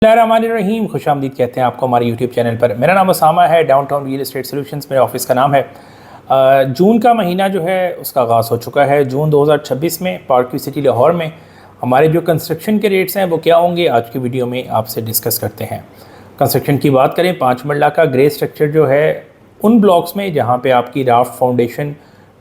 बिस्मिल्लाहिर्रहमानिर्रहीम, खुशामदीद कहते हैं आपको हमारे यूट्यूब चैनल पर। मेरा नाम उसामा है, डाउनटाउन रियल एस्टेट सॉल्यूशंस मेरे ऑफिस का नाम है। जून का महीना जो है उसका आगाज़ हो चुका है। जून 2026 में पार्क सिटी लाहौर में हमारे जो कंस्ट्रक्शन के रेट्स हैं वो क्या होंगे, आज की वीडियो में आपसे डिस्कस करते हैं। कंस्ट्रक्शन की बात करें, 5 मरला का ग्रे स्ट्रक्चर जो है उन ब्लॉक्स में जहाँ पर आपकी राफ्ट फाउंडेशन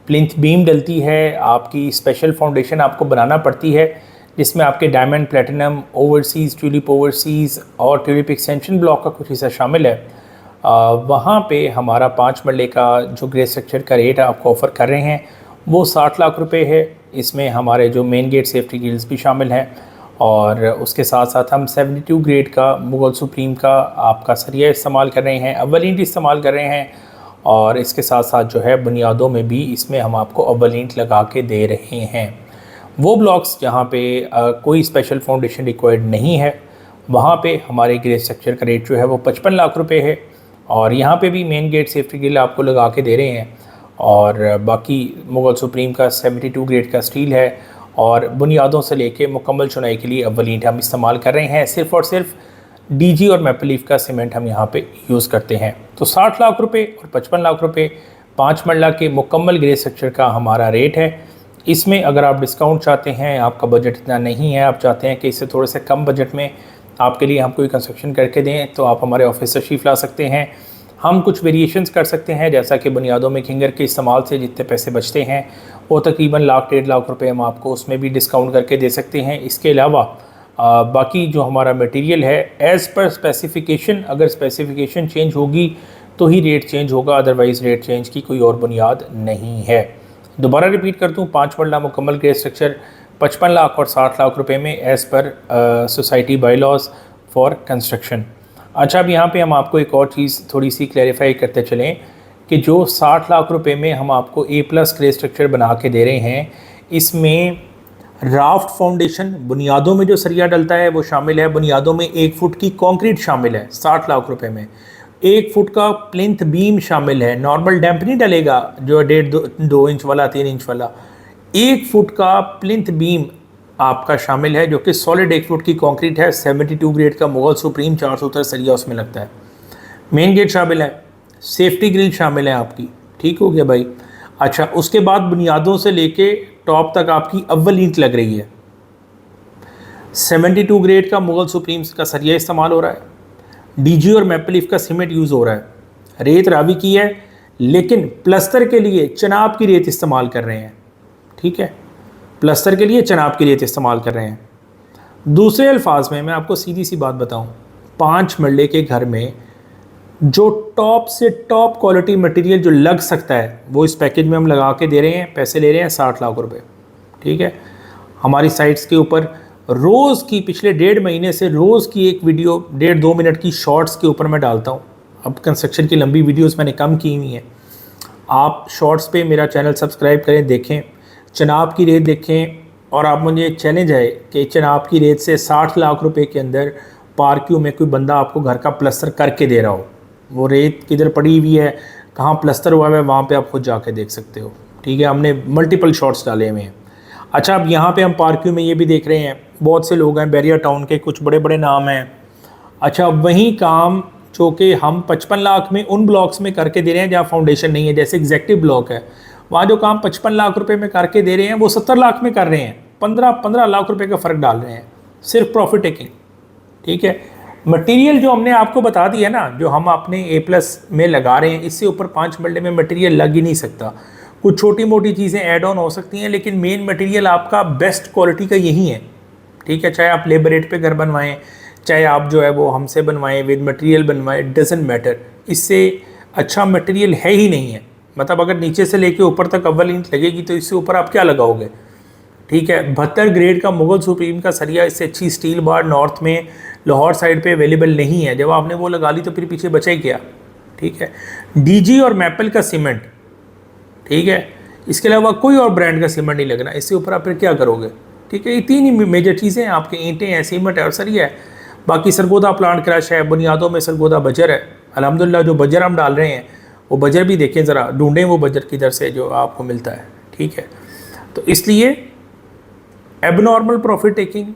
प्लिंथ बीम डलती है, आपकी स्पेशल फाउंडेशन आपको बनाना पड़ती है जिसमें आपके diamond, platinum, overseas, tulip overseas और ट्यूलिप एक्सटेंशन ब्लॉक का कुछ हिस्सा शामिल है। वहाँ पे हमारा 5 मरले का जो ग्रे स्ट्रक्चर का रेट आपको ऑफ़र कर रहे हैं वो 60 लाख रुपए है। इसमें हमारे जो मेन गेट सेफ्टी गिल्स भी शामिल हैं और उसके साथ साथ हम 72 ग्रेड का मुगल सुप्रीम का आपका सरिया इस्तेमाल कर रहे हैं, अव्वल ईंट इस्तेमाल कर रहे हैं और इसके साथ साथ जो है बुनियादों में भी इसमें हम आपको अव्वल ईंट लगा के दे रहे हैं। वो ब्लॉक्स जहाँ पे कोई स्पेशल फाउंडेशन रिक्वायर्ड नहीं है वहाँ पे हमारे ग्रे स्ट्रक्चर का रेट जो है वो 55 लाख रुपए है और यहाँ पे भी मेन गेट सेफ्टी गिल आपको लगा के दे रहे हैं और बाकी मुगल सुप्रीम का 72 ग्रेड का स्टील है और बुनियादों से लेके मुकम्मल चुनाई के लिए अव्वल ईंट हम इस्तेमाल कर रहे हैं। सिर्फ़ और सिर्फ डीजी और मैपल लीफ का सीमेंट हम यहाँ पे यूज़ करते हैं। तो 60 लाख रुपये और 55 लाख रुपये 5 मरला के मुकम्मल ग्रे स्ट्रक्चर का हमारा रेट है। इसमें अगर आप डिस्काउंट चाहते हैं, आपका बजट इतना नहीं है, आप चाहते हैं कि इससे थोड़े से कम बजट में आपके लिए हम कोई कंस्ट्रक्शन करके दें, तो आप हमारे ऑफिस तशरीफ़ ला सकते हैं। हम कुछ वेरिएशंस कर सकते हैं, जैसा कि बुनियादों में खिंगर के इस्तेमाल से जितने पैसे बचते हैं वो तकरीबन लाख 1.5 लाख रुपए हम आपको उसमें भी डिस्काउंट करके दे सकते हैं। इसके अलावा बाकी जो हमारा मटेरियल है एज़ पर स्पेसिफ़िकेशन, अगर स्पेसिफ़िकेशन चेंज होगी तो ही रेट चेंज होगा, अदरवाइज़ रेट चेंज की कोई और बुनियाद नहीं है। दोबारा रिपीट कर दूँ, 5 मरला मुकम्मल ग्रे स्ट्रक्चर 55 लाख और 60 लाख रुपए में as per society bylaws for construction. अच्छा, अब यहाँ पे हम आपको एक और चीज़ थोड़ी सी क्लैरिफाई करते चलें कि जो 60 लाख रुपए में हम आपको A+ ग्रे स्ट्रक्चर बना के दे रहे हैं, इसमें राफ्ट फाउंडेशन बुनियादों में जो सरिया डलता है वो शामिल है, बुनियादों में 1 फुट की कंक्रीट शामिल है 60 लाख रुपए में, 1 फुट का प्लिंथ बीम शामिल है, नॉर्मल डैम्प नहीं डलेगा जो 1.5-2 इंच वाला 3 इंच वाला, 1 फुट का प्लिंथ बीम आपका शामिल है जो कि सॉलिड 1 फुट की कंक्रीट है। 72 ग्रेड का मुगल सुप्रीम 470 सरिया उसमें लगता है। मेन गेट शामिल है, सेफ्टी ग्रिल शामिल है आपकी, ठीक हो गया भाई। अच्छा, उसके बाद बुनियादों से लेके टॉप तक आपकी अव्वल ईंट लग रही है। 72 ग्रेड का मुगल सुप्रीम का सरिया इस्तेमाल हो रहा है, डीजी और मैपल लीफ का सीमेंट यूज़ हो रहा है, रेत रावी की है लेकिन प्लस्तर के लिए चनाब की रेत इस्तेमाल कर रहे हैं, ठीक है, प्लस्तर के लिए चनाब की रेत इस्तेमाल कर रहे हैं। दूसरे अल्फाज में मैं आपको सीधी सी बात बताऊं, 5 मरले के घर में जो टॉप से टॉप क्वालिटी मटेरियल जो लग सकता है वो इस पैकेज में हम लगा के दे रहे हैं। पैसे ले रहे हैं 60 लाख रुपए, ठीक है। हमारी साइट्स के ऊपर रोज़ की पिछले 1.5 महीने से रोज़ की एक वीडियो 1.5-2 मिनट की शॉर्ट्स के ऊपर मैं डालता हूँ। अब कंस्ट्रक्शन की लंबी वीडियोस मैंने कम की हुई हैं। आप शॉर्ट्स पे मेरा चैनल सब्सक्राइब करें, देखें, चनाब की रेत देखें और आप मुझे चैलेंज है कि चनाब की रेत से 60 लाख रुपए के अंदर पार्क्यू में कोई बंदा आपको घर का प्लस्तर करके दे रहा हो। वो रेत किधर पड़ी हुई है, कहाँ प्लस्तर हुआ है, वहाँ पर आप खुद जाके देख सकते हो, ठीक है। हमने मल्टीपल शॉर्ट्स डाले हुए हैं। अच्छा, अब यहाँ पे हम पार्क्यू में ये भी देख रहे हैं, बहुत से लोग हैं बैरियर टाउन के, कुछ बड़े बड़े नाम हैं। अच्छा, वही काम जो कि हम 55 लाख में उन ब्लॉक्स में करके दे रहे हैं जहाँ फाउंडेशन नहीं है, जैसे एग्जेक्टिव ब्लॉक है, वहाँ जो काम 55 लाख रुपए में करके दे रहे हैं वो 70 लाख में कर रहे हैं। 15 लाख रुपए का फ़र्क डाल रहे हैं, सिर्फ प्रॉफिट टेकिंग, ठीक है। मटेरियल जो हमने आपको बता दिया ना, जो हम अपने A+ में लगा रहे हैं, इससे ऊपर 5 मरले में मटेरियल लग ही नहीं सकता। कुछ छोटी मोटी चीज़ें ऐड ऑन हो सकती हैं लेकिन मेन मटेरियल आपका बेस्ट क्वालिटी का यही है, ठीक है। चाहे आप लेबर रेट पे घर बनवाएं, चाहे आप जो है वो हमसे बनवाएं, विद मटेरियल बनवाएं, डजंट मैटर, इससे अच्छा मटेरियल है ही नहीं है। मतलब अगर नीचे से लेके ऊपर तक अव्वल ईंट लगेगी तो इससे ऊपर आप क्या लगाओगे, ठीक है। 72 ग्रेड का मुगल सुप्रीम का सरिया, इससे अच्छी स्टील बार नॉर्थ में लाहौर साइड पे अवेलेबल नहीं है। जब आपने वो लगा ली तो फिर पीछे बचा ही क्या, ठीक है। डीजी और मैपल का सीमेंट, ठीक है, इसके अलावा कोई और ब्रांड का सीमेंट नहीं लगना, इससे ऊपर आप फिर क्या करोगे, ठीक है। ये 3 ही मेजर चीज़ें हैं आपके, ईंटें हैं, सीमेंट है और सरिया है। बाकी सरगोदा प्लांट क्रश है, बुनियादों में सरगोदा बजर है। अल्हम्दुलिल्लाह जो बजर हम डाल रहे हैं वो बजर भी देखें ज़रा, ढूंढें वो बजर किधर से जो आपको मिलता है, ठीक है। तो इसलिए एबनॉर्मल प्रॉफिट टेकिंग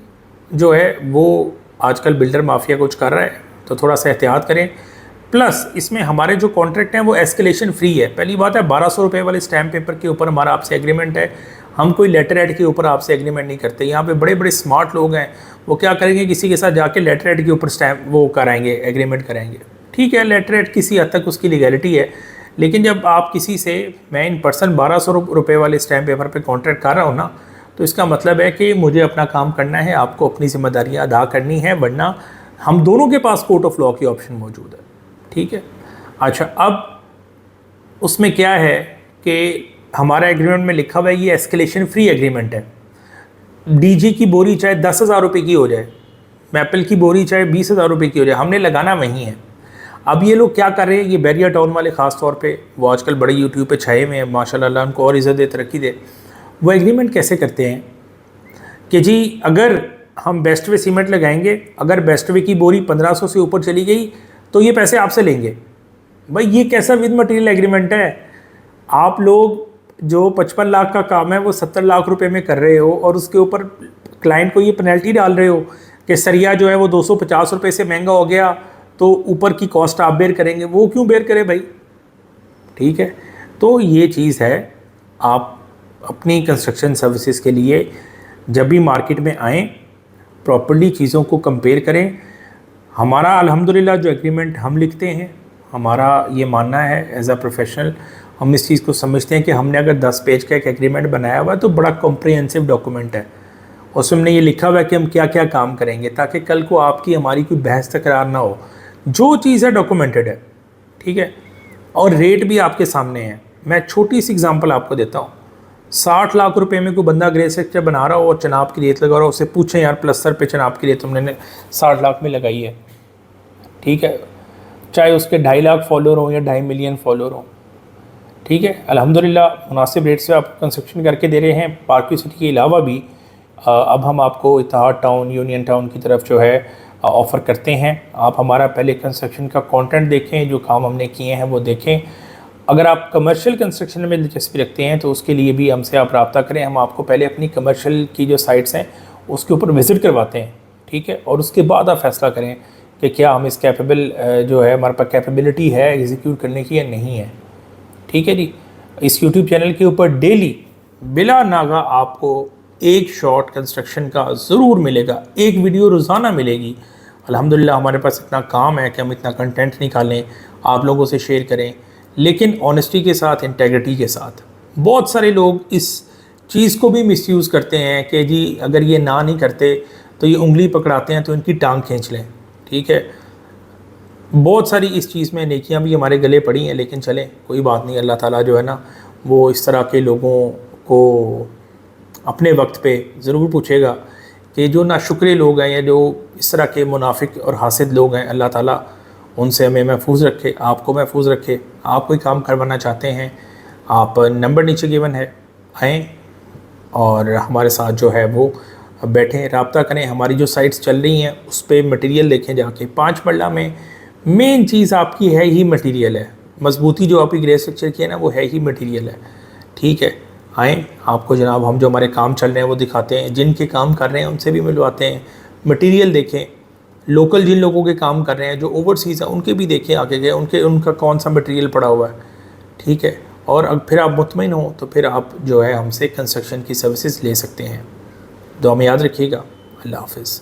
जो है वो आजकल बिल्डर माफिया कुछ कर रहा है, तो थोड़ा सा एहतियात करें। प्लस इसमें हमारे जो कॉन्ट्रैक्ट हैं वो एस्केलेशन फ्री है। पहली बात है 1200 रुपये वाले स्टैम्प पेपर के ऊपर हमारा आपसे एग्रीमेंट है, हम कोई लेटर एड के ऊपर आपसे एग्रीमेंट नहीं करते। यहाँ पे बड़े बड़े स्मार्ट लोग हैं, वो क्या करेंगे, किसी के साथ जाके लेटर एड के ऊपर स्टैम्प वो कराएंगे, एग्रीमेंट कराएंगे। ठीक है, लेटर एड किसी हद तक उसकी लीगैलिटी है, लेकिन जब आप किसी से, मैं इन पर्सन 1200 रुपये वाले स्टैम्प पेपर पर कॉन्ट्रैक्ट कर रहा हूँ ना, तो इसका मतलब है कि मुझे अपना काम करना है, आपको अपनी जिम्मेदारियाँ अदा करनी है, वरना हम दोनों के पास कोर्ट ऑफ लॉ की ऑप्शन मौजूद है। ठीक है, अच्छा अब उसमें क्या है कि हमारा एग्रीमेंट में लिखा हुआ है ये एस्केलेशन फ्री एग्रीमेंट है। डीजी की बोरी चाहे 10,000 रुपये की हो जाए, मैपल की बोरी चाहे 20,000 रुपये की हो जाए, हमने लगाना वहीं है। अब ये लोग क्या कर रहे हैं, ये बैरियर टाउन वाले ख़ास तौर पे, वो आजकल बड़े यूट्यूब पे छाए हुए हैं, माशाल्लाह उनको और इज़्ज़त दे, तरक्की दे। वो एग्रीमेंट कैसे करते हैं कि जी अगर हम बेस्ट वे सीमेंट लगाएंगे, अगर बेस्ट वे की बोरी 1500 से ऊपर चली गई तो ये पैसे आपसे लेंगे। भाई ये कैसा विद मटेरियल एग्रीमेंट है? आप लोग जो 55 लाख का काम है वो 70 लाख रुपए में कर रहे हो, और उसके ऊपर क्लाइंट को ये पेनल्टी डाल रहे हो कि सरिया जो है वो 250 रुपये से महंगा हो गया, तो ऊपर की कॉस्ट आप बेयर करेंगे। वो क्यों बेयर करें भाई? ठीक है, तो ये चीज़ है, आप अपनी कंस्ट्रक्शन सर्विसेज के लिए जब भी मार्केट में आएँ, प्रॉपर्ली चीज़ों को कंपेयर करें। हमारा अल्हम्दुलिल्लाह जो एग्रीमेंट हम लिखते हैं, हमारा ये मानना है एज अ प्रोफेशनल, हम इस चीज़ को समझते हैं कि हमने अगर 10 पेज का एक एग्रीमेंट बनाया हुआ है तो बड़ा कॉम्प्रिहेंसिव डॉक्यूमेंट है। उसमें हमने ये लिखा हुआ है कि हम क्या क्या काम करेंगे, ताकि कल को आपकी हमारी कोई बहस तकरार ना हो। जो चीज़ है डॉक्यूमेंटेड है, ठीक है, और रेट भी आपके सामने है। मैं छोटी सी एग्जांपल आपको देता हूँ। 60 लाख रुपए में कोई बंदा ग्रे स्ट्रक्चर बना रहा हो और चनाब की रेत लगा रहा हो, उससे पूछें यार प्लस्तर पे चनाब की रेत तुमने 60 लाख में लगाई है, ठीक है, चाहे उसके 2.5 लाख फॉलोअर हो या 2.5 मिलियन फॉलोअर हो। ठीक है, अल्हम्दुलिल्लाह मुनासिब रेट से आप कंस्ट्रक्शन करके दे रहे हैं। पार्क सिटी के अलावा भी अब हम आपको इत्तेहाद टाउन, यूनियन टाउन की तरफ जो है ऑफ़र करते हैं। आप हमारा पहले कंस्ट्रक्शन का कंटेंट देखें, जो काम हमने किए हैं वो देखें। अगर आप कमर्शियल कंस्ट्रक्शन में दिलचस्पी रखते हैं तो उसके लिए भी हमसे आप रब्ता करें। हम आपको पहले अपनी कमर्शियल की जो साइट्स हैं उसके ऊपर विज़िट करवाते हैं, ठीक है, और उसके बाद आप फैसला करें कि क्या हम इस कैपेबल जो है, हमारे पास कैपेबिलिटी है एग्जीक्यूट करने की या नहीं है। ठीक है जी, इस यूट्यूब चैनल के ऊपर डेली बिला नागा आपको एक शॉट कंस्ट्रक्शन का ज़रूर मिलेगा, एक वीडियो रोज़ाना मिलेगी। अल्हम्दुलिल्लाह हमारे पास इतना काम है कि हम इतना कंटेंट निकालें, आप लोगों से शेयर करें, लेकिन ऑनेस्टी के साथ, इंटेग्रिटी के साथ। बहुत सारे लोग इस चीज़ को भी मिसयूज़ करते हैं कि जी अगर ये ना नहीं करते तो ये उंगली पकड़ाते हैं तो इनकी टांग खींच लें। ठीक है, बहुत सारी इस चीज़ में नेकियां भी हमारे गले पड़ी हैं, लेकिन चलें कोई बात नहीं। अल्लाह ताला जो है ना वो इस तरह के लोगों को अपने वक्त पे ज़रूर पूछेगा कि जो नाशुक्रे लोग हैं या जो इस तरह के मुनाफिक और हासिद लोग हैं, अल्लाह ताला उनसे हमें महफूज रखे, आपको महफूज रखे। आप कोई काम करवाना चाहते हैं, आप नंबर नीचे गिवन है, आएँ और हमारे साथ जो है वो बैठें, रब्ता करें। हमारी जो साइट्स चल रही हैं उस पर मटेरियल देखें जाके। 5 मरला में मेन चीज़ आपकी है ही मटेरियल है, मजबूती जो आपकी ग्रे स्ट्रक्चर की है ना वो है ही मटेरियल है। ठीक है, आएँ, आपको जनाब हम जो हमारे काम चल रहे हैं वो दिखाते हैं, जिनके काम कर रहे हैं उनसे भी मिलवाते हैं, मटेरियल देखें। लोकल जिन लोगों के काम कर रहे हैं जो ओवरसीज़ हैं उनके भी देखें आगे गए, उनका कौन सा मटेरियल पड़ा हुआ है। ठीक है, और अब फिर आप मुतमईन हो तो फिर आप जो है हमसे कंस्ट्रक्शन की सर्विसेज ले सकते हैं। दुआ में याद रखिएगा। अल्लाह हाफ़िज़।